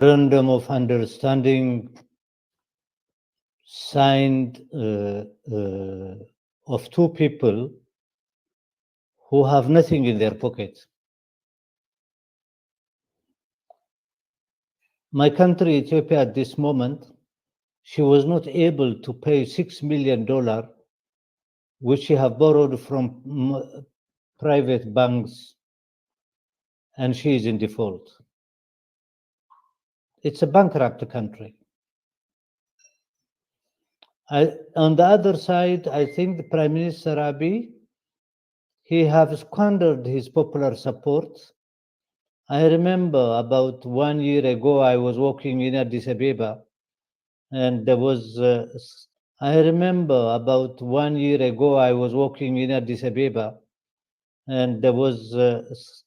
memorandum of understanding signed of two people who have nothing in their pocket. My country, Ethiopia, at this moment, she was not able to pay $6 million, which she have borrowed from private banks, and she is in default. It's a bankrupt country. On the other side, I think the Prime Minister Abiy, he has squandered his popular support. I remember about 1 year ago, I was walking in Addis Ababa, and there was. I remember about 1 year ago, I was walking in Addis Ababa, and there was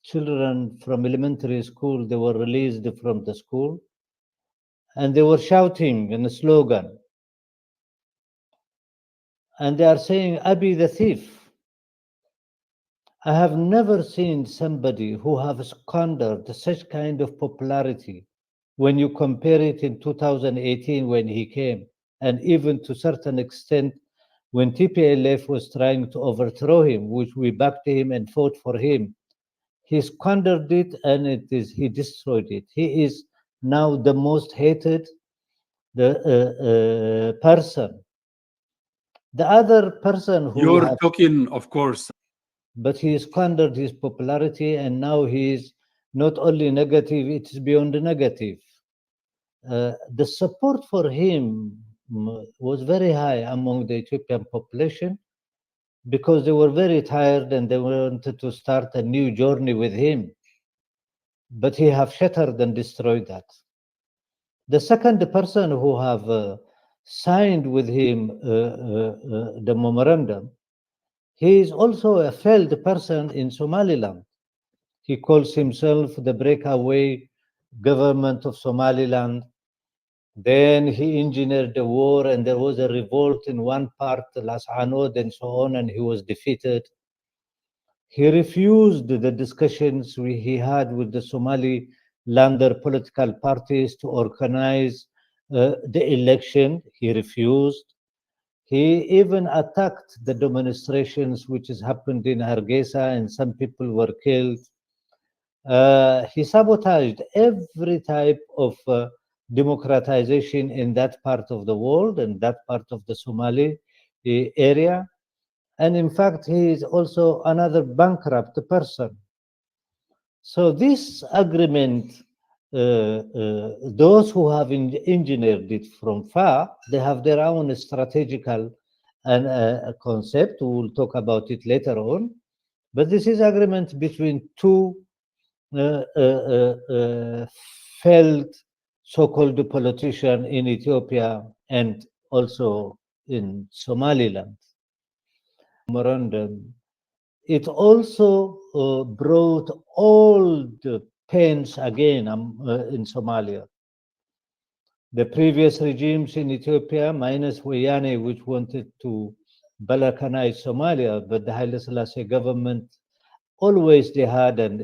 children from elementary school. They were released from the school, and they were shouting in a slogan, and they are saying, "Abiy the thief." I have never seen somebody who have squandered such kind of popularity when you compare it in 2018 when he came, and even to certain extent when TPLF was trying to overthrow him, which we backed him and fought for him. He squandered it, and he destroyed it. He is now the most hated person. The other person who You're talking, of course. but he squandered his popularity, and now he is not only negative, it's beyond negative. The support for him was very high among the Ethiopian population because they were very tired and they wanted to start a new journey with him. But he have shattered and destroyed that. The second person who have signed with him the memorandum, he is also a failed person in Somaliland. He calls himself the breakaway government of Somaliland. Then he engineered the war, and there was a revolt in one part, Las Anod, and so on, and he was defeated. He refused the discussions he had with the Somalilander political parties to organize the election. He refused. He even attacked the demonstrations which has happened in Hargeisa, and some people were killed. He sabotaged every type of democratization in that part of the world and that part of the Somali area. And in fact, he is also another bankrupt person. So this agreement, those who have engineered it from far, they have their own strategical and concept. We will talk about it later on. But this is agreement between two failed so-called politician in Ethiopia and also in Somaliland. Memorandum. It also brought all the pains again in Somalia. The previous regimes in Ethiopia, minus Wayane, which wanted to Balkanize Somalia, but the Haile Selassie government always they had, and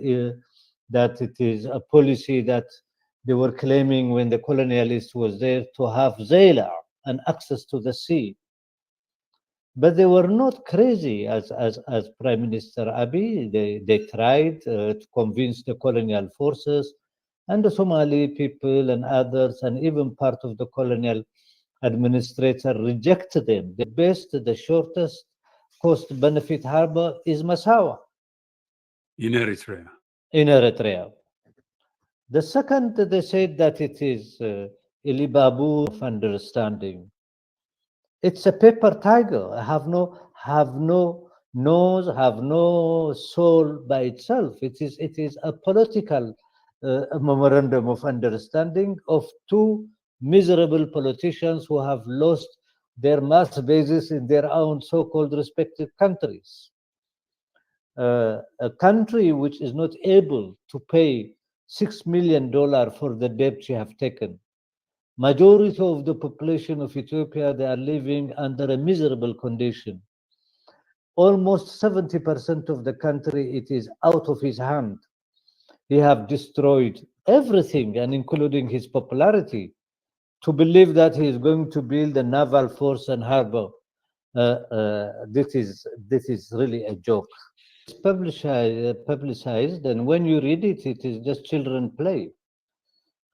that it is a policy that they were claiming when the colonialist was there to have Zayla and access to the sea. But they were not crazy as Prime Minister Abiy. They tried to convince the colonial forces and the Somali people and others, and even part of the colonial administrator rejected them. The best, the shortest cost-benefit harbor is Massawa In Eritrea. in Eritrea. The second, they said that it is Ilibabu of understanding. It's a paper tiger. Have no nose, have no soul by itself. It is a political memorandum of understanding of two miserable politicians who have lost their mass bases in their own so-called respective countries. A country which is not able to pay $6 million for the debt she have taken. Majority of the population of Ethiopia, they are living under a miserable condition. Almost 70% of the country, it is out of his hand. He have destroyed everything, and including his popularity, to believe that he is going to build a naval force and harbor. This is really a joke. Publicized, and when you read it, it is just children play.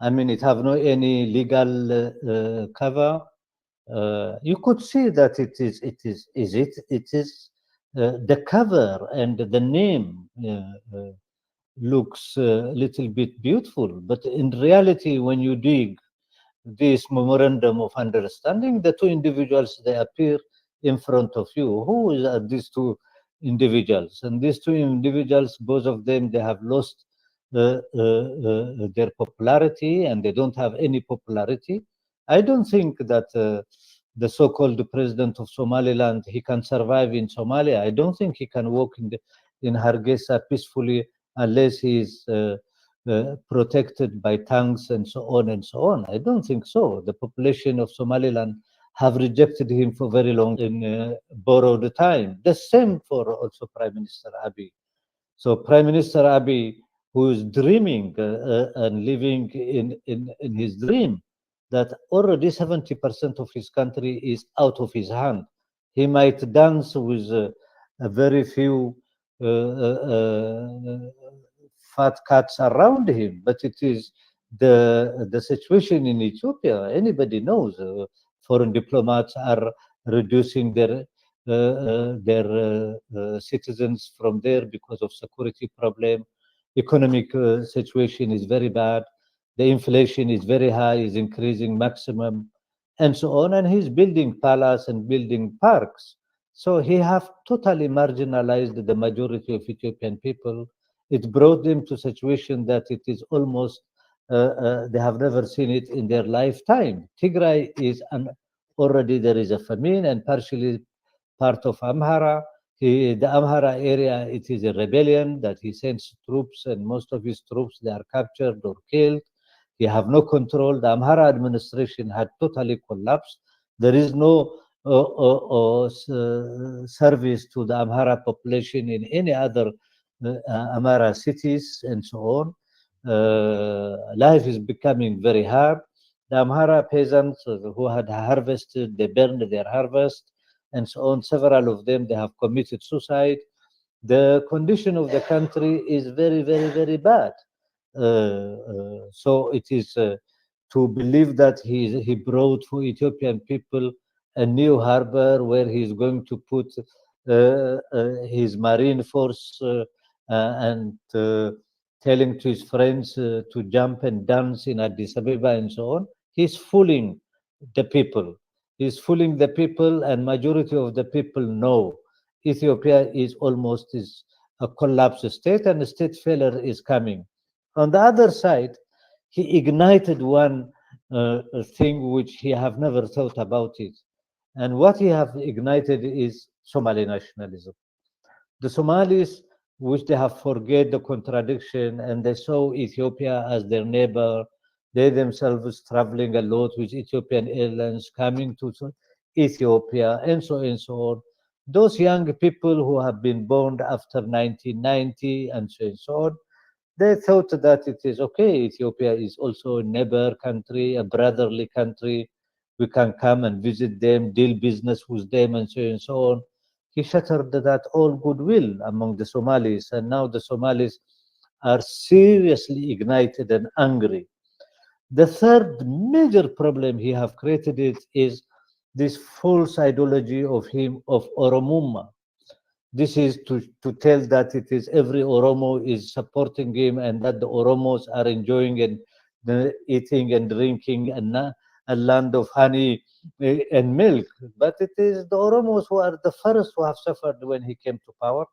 I mean, it have no any legal cover. You could see that it is the cover and the name looks a little bit beautiful, but in reality, when you dig this memorandum of understanding, the two individuals they appear in front of you. Are these two individuals? And these two individuals, both of them, they have lost their popularity, and they don't have any popularity. I don't think that the so-called president of Somaliland he can survive in Somalia. I don't think he can walk in Hargeisa peacefully unless he is protected by tanks and so on and so on. I don't think so. The population of Somaliland have rejected him for very long in borrowed time. The same for also Prime Minister Abiy. So Prime Minister Abiy, who is dreaming and living in his dream, that already 70% of his country is out of his hand. He might dance with a very few fat cats around him, but it is the situation in Ethiopia. Anybody knows foreign diplomats are reducing their citizens from there because of security problem. Economic situation is very bad. The inflation is very high, is increasing maximum, and so on. And he's building palace and building parks. So he have totally marginalized the majority of Ethiopian people. It brought them to a situation that it is almost they have never seen it in their lifetime. Tigray is already there is a famine and partially part of Amhara. The Amhara area, it is a rebellion that he sends troops, and most of his troops they are captured or killed. He have no control. The Amhara administration had totally collapsed. There is no service to the Amhara population in any other Amhara cities and so on. Life is becoming very hard. The Amhara peasants who had harvested, they burned their harvest and so on. Several of them, they have committed suicide. The condition of the country is very, very, very bad. So it is to believe that he brought for Ethiopian people a new harbor where he's going to put his marine force and telling to his friends to jump and dance in Addis Ababa and so on. He's fooling the people. He's fooling the people, and majority of the people know Ethiopia is almost is a collapsed state, and the state failure is coming. On the other side, he ignited one thing which he have never thought about it, and what he have ignited is Somali nationalism. The Somalis, which they have forget the contradiction and they saw Ethiopia as their neighbor, they themselves traveling a lot with Ethiopian Airlines, coming to Ethiopia, and so on. Those young people who have been born after 1990 and so on, they thought that it is okay. Ethiopia is also a neighbor country, a brotherly country. We can come and visit them, deal business with them, and so on. He shattered that all goodwill among the Somalis, and now the Somalis are seriously ignited and angry. The third major problem he have created is this false ideology of him of Oromuma. This is to tell that it is every Oromo is supporting him and that the Oromos are enjoying and eating and drinking a land of honey and milk. But it is the Oromos who are the first who have suffered when he came to power.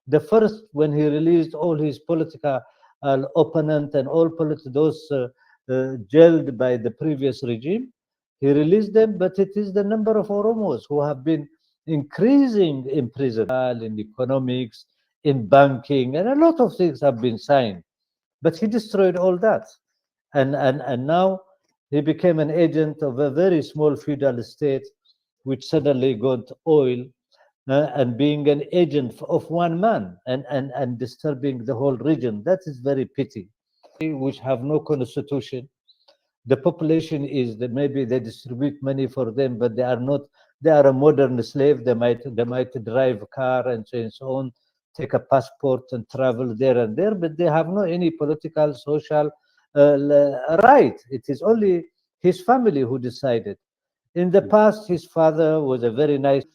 The first when he released all his political opponent and all those jailed by the previous regime, he released them. But it is the number of Oromos who have been increasing in prison, in economics, in banking, and a lot of things have been signed. But he destroyed all that. And now he became an agent of a very small feudal state, which suddenly got oil and being an agent of one man and disturbing the whole region. That is very pity. which have no constitution. The population is that maybe they distribute money for them, but they are not. They are a modern slave. They might drive a car and so on, take a passport and travel there and there, but they have no any political, social right. It is only his family who decided. In the past, his father was a very nice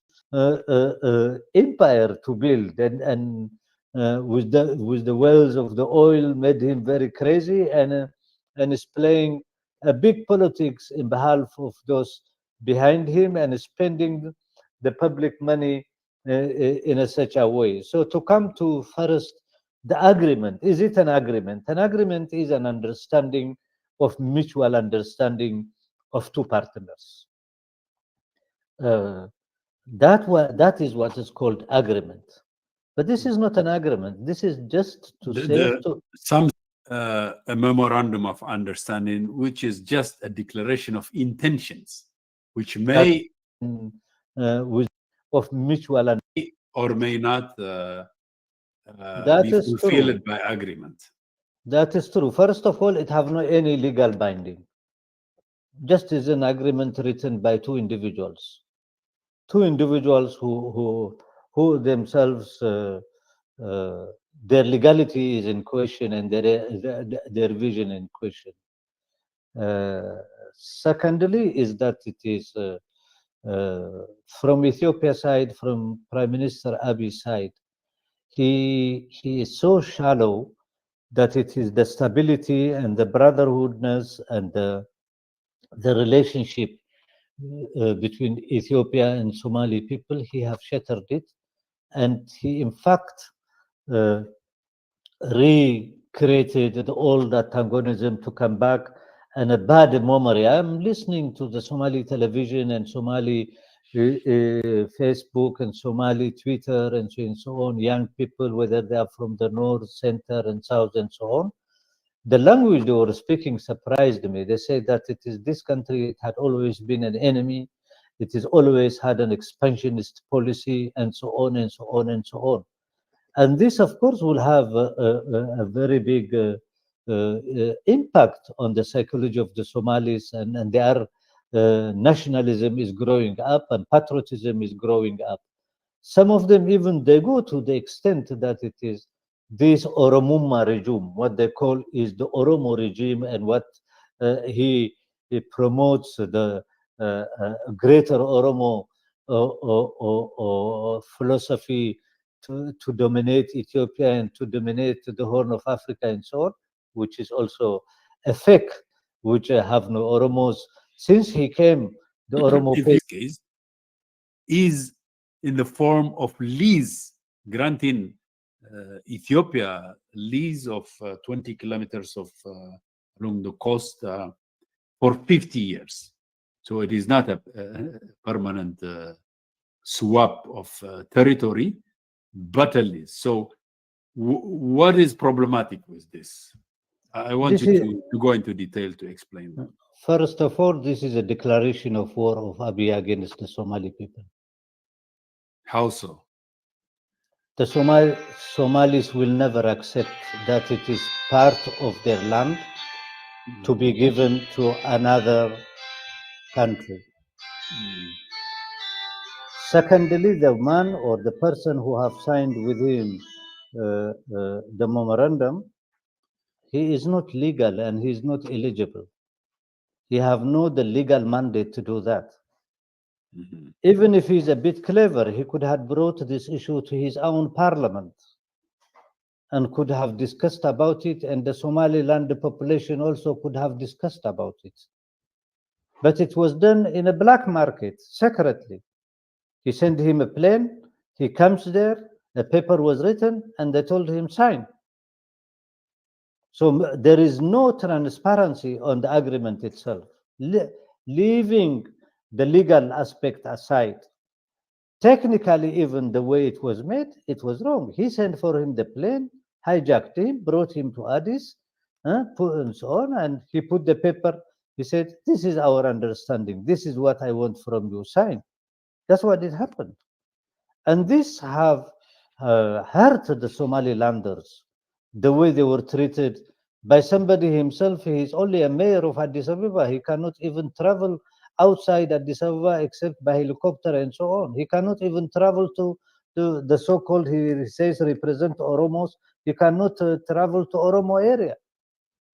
empire to build, and with the wells of the oil made him very crazy, and is playing a big politics in behalf of those behind him and spending the public money in such a way. So to come to first, the agreement, is it an agreement? An agreement is an understanding of mutual understanding of two partners. Uh, that is what is called agreement. But this is not an agreement. This is just to save to Some a memorandum of understanding, which is just a declaration of intentions, which may with of mutual and or may not that be is true. fulfilled by agreement. That is true. First of all, it have no any legal binding. Just is an agreement written by two individuals. Two individuals who themselves their legality is in question and their vision in question. Uh, Secondly, is that it is from Ethiopia side, from Prime Minister Abiy side, he is so shallow that it is the stability and the brotherhoodness and the relationship between Ethiopia and Somali people. He have shattered it, and he in fact uh, recreated all that antagonism to come back, and a bad memory. I'm listening to the Somali television and Somali Facebook and Somali Twitter and so on, young people, whether they are from the north, center, and south, and so on. The language they were speaking surprised me. They say that it is this country, it had always been an enemy, it has always had an expansionist policy, and so on, and so on, and so on. And this, of course, will have a very big impact on the psychology of the Somalis, and their nationalism is growing up and patriotism is growing up. Some of them even they go to the extent that it is this Oromuma regime, what they call is the Oromo regime, and what he promotes the greater Oromo philosophy to dominate Ethiopia and to dominate the Horn of Africa and so on, which is also a fake, which have no Oromos. Since he came, the Oromo In this case, is in the form of lease, granting Ethiopia lease of 20 kilometers of along the coast for 50 years. So it is not a permanent swap of territory, but a lease. So what is problematic with this? I want This you is, to go into detail to explain that. first of all, this is a declaration of war of Abiy against the Somali people. How so? The Somalis will never accept that it is part of their land to be given to another country. Secondly, the man or the person who have signed with him the memorandum, he is not legal and he is not eligible. He have no the legal mandate to do that. Even if he's a bit clever, he could have brought this issue to his own parliament and could have discussed about it, and the Somaliland population also could have discussed about it. But it was done in a black market, secretly. He sent him a plane, he comes there, a paper was written, and they told him sign. So there is no transparency on the agreement itself. Leaving the legal aspect aside, technically, even the way it was made, it was wrong. He sent for him the plane, hijacked him, brought him to Addis, and so on, and he put the paper. He said, "This is our understanding. This is what I want from you. Sign." That's what it happened, and this have hurt the Somalilanders, the way they were treated by somebody himself. He is only a mayor of Addis Ababa. He cannot even travel outside Addis Ababa except by helicopter and so on. He cannot even travel to the so-called, he says, represent Oromos. He cannot travel to Oromo area,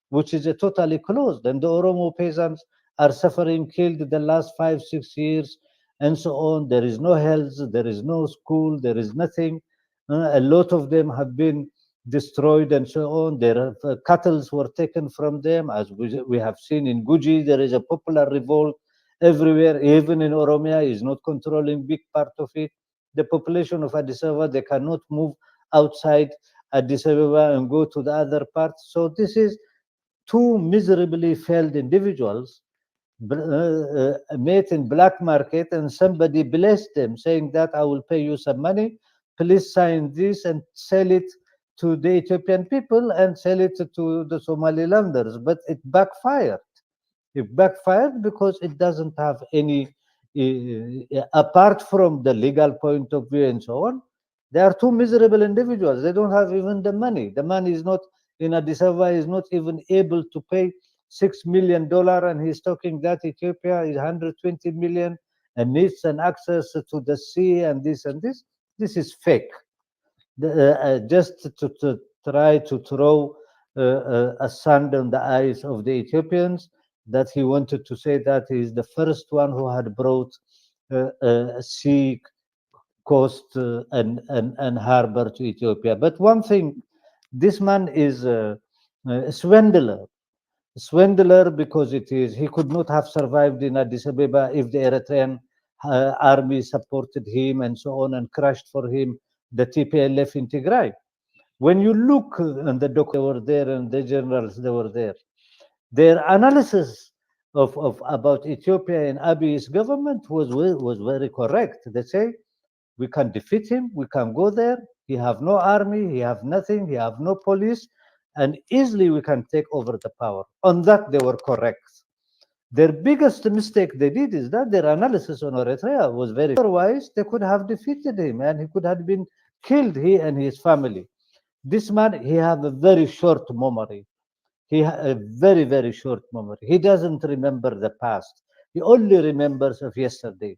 which is totally closed. And the Oromo peasants are suffering, killed the last 5, 6 years, and so on. There is no health, there is no school, there is nothing. A lot of them have been destroyed and so on. Their cattle were taken from them, as we have seen in Guji. There is a popular revolt everywhere, even in Oromia, is not controlling big part of it. The population of Addis Ababa, they cannot move outside Addis Ababa and go to the other parts. So this is two miserably failed individuals met in black market, and somebody blessed them saying that I will pay you some money, please sign this and sell it to the Ethiopian people and sell it to the Somalilanders. But it backfired. It backfired because it doesn't have any, apart from the legal point of view and so on, they are two miserable individuals. They don't have even the money. The money is not in Addis Ababa, is not even able to pay $6 million, and he's talking that Ethiopia is 120 million and needs an access to the sea and this and this. This is fake. Just to try to throw a sand on the eyes of the Ethiopians, that he wanted to say that he is the first one who had brought sea coast and harbor to Ethiopia. But one thing, this man is a swindler, because it is, he could not have survived in Addis Ababa if the Eritrean army supported him and so on and crushed for him the TPLF in Tigray. When you look and the doctors were there and the generals they were there, their analysis of about Ethiopia and Abiy's government was very correct. They say we can defeat him, we can go there. He have no army, he have nothing, he have no police, and easily we can take over the power. On that they were correct. Their biggest mistake they did is that their analysis on Eritrea was very. Otherwise, they could have defeated him and he could have been killed, he and his family. This man, he have a very short memory. He has a very, very short memory. He doesn't remember the past. He only remembers of yesterday.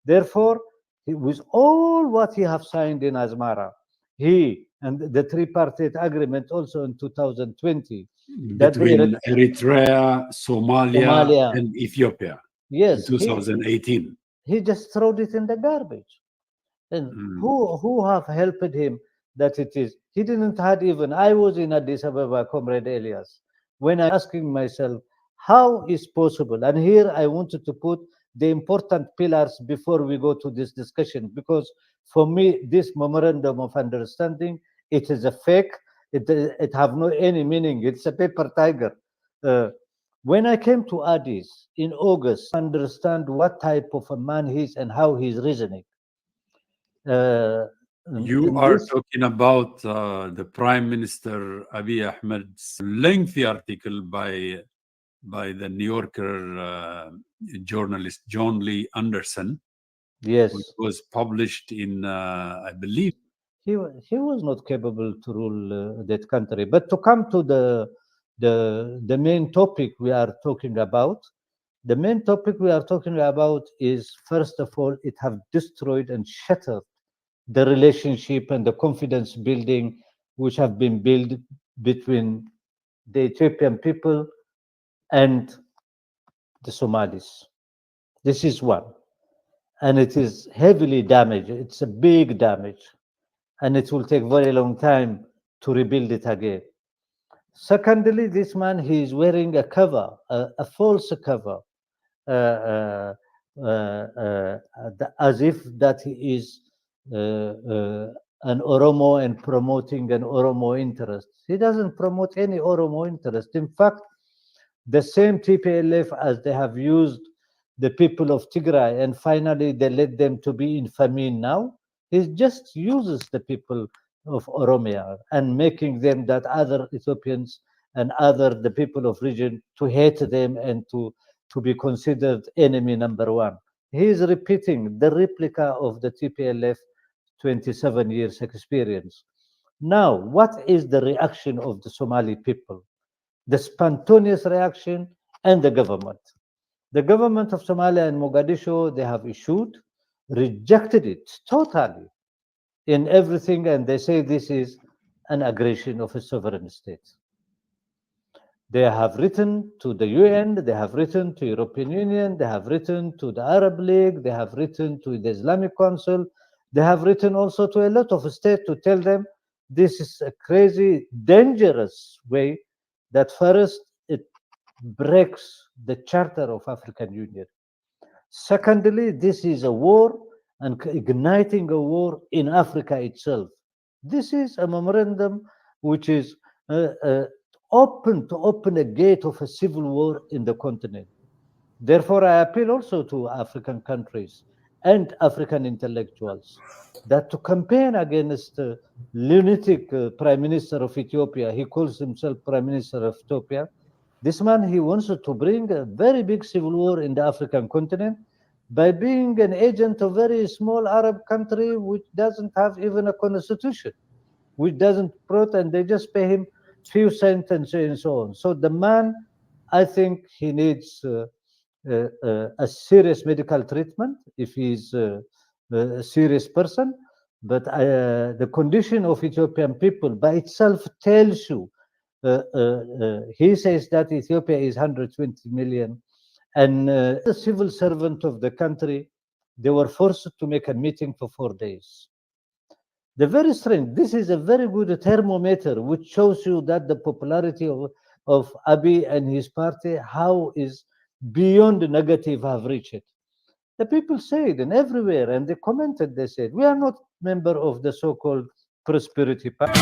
Therefore, with all what he have signed in Asmara, he and the tripartite agreement also in 2020, that between Eritrea, Somalia, Somalia, and Ethiopia in yes, 2018. he just threw it in the garbage. And who have helped him that it is? He didn't had even. I was in Addis Ababa, Comrade Elias, when I asking myself, how is possible? And here I wanted to put the important pillars before we go to this discussion, because for me, this memorandum of understanding, it is a fake. It have no any meaning. It's a paper tiger. Uh, when I came to Addis in August, understand what type of a man he is and how he's reasoning. Uh, You in are this, talking about the Prime Minister Abiy Ahmed's lengthy article by the New Yorker journalist John Lee Anderson, which yes, was published in, I believe, he was not capable to rule that country. But to come to the main topic we are talking about, the main topic we are talking about is, first of all, it have destroyed and shattered the relationship and the confidence building which have been built between the Ethiopian people and the Somalis. This is one. And it is heavily damaged. It's a big damage. And it will take very long time to rebuild it again. Secondly, this man, he is wearing a cover, a false cover, uh, uh, as if that he is an Oromo and promoting an Oromo interest. He doesn't promote any Oromo interest. In fact, the same TPLF as they have used the people of Tigray, and finally they led them to be in famine now. He just uses the people of Oromia and making them that other Ethiopians and other the people of region to hate them and to be considered enemy number one. He is repeating the replica of the TPLF 27 years experience. Now, what is the reaction of the Somali people? the spontaneous reaction, and the government. The government of Somalia and Mogadishu, they have issued, rejected it totally in everything, and they say this is an aggression of a sovereign state. They have written to the UN, they have written to European Union, they have written to the Arab League, they have written to the Islamic Council, they have written also to a lot of states to tell them this is a crazy, dangerous way that first it breaks the charter of African Union. Secondly, this is a war and igniting a war in Africa itself. This is a memorandum which is open to open a gate of a civil war in the continent. Therefore, I appeal also to African countries and African intellectuals that to campaign against the lunatic Prime Minister of Ethiopia, he calls himself Prime Minister of Ethiopia. This man, he wants to bring a very big civil war in the African continent by being an agent of a very small Arab country which doesn't have even a constitution, which doesn't protest, and they just pay him few cents and so on. So the man, I think he needs a serious medical treatment if he's a serious person. But the condition of Ethiopian people by itself tells you, he says that Ethiopia is 120 million, and the civil servant of the country, they were forced to make a meeting for 4 days. The very strange, this is a very good thermometer which shows you that the popularity of Abiy and his party, how is beyond negative have reached it. The people say it and everywhere, and they commented, they said, we are not member of the so-called prosperity party.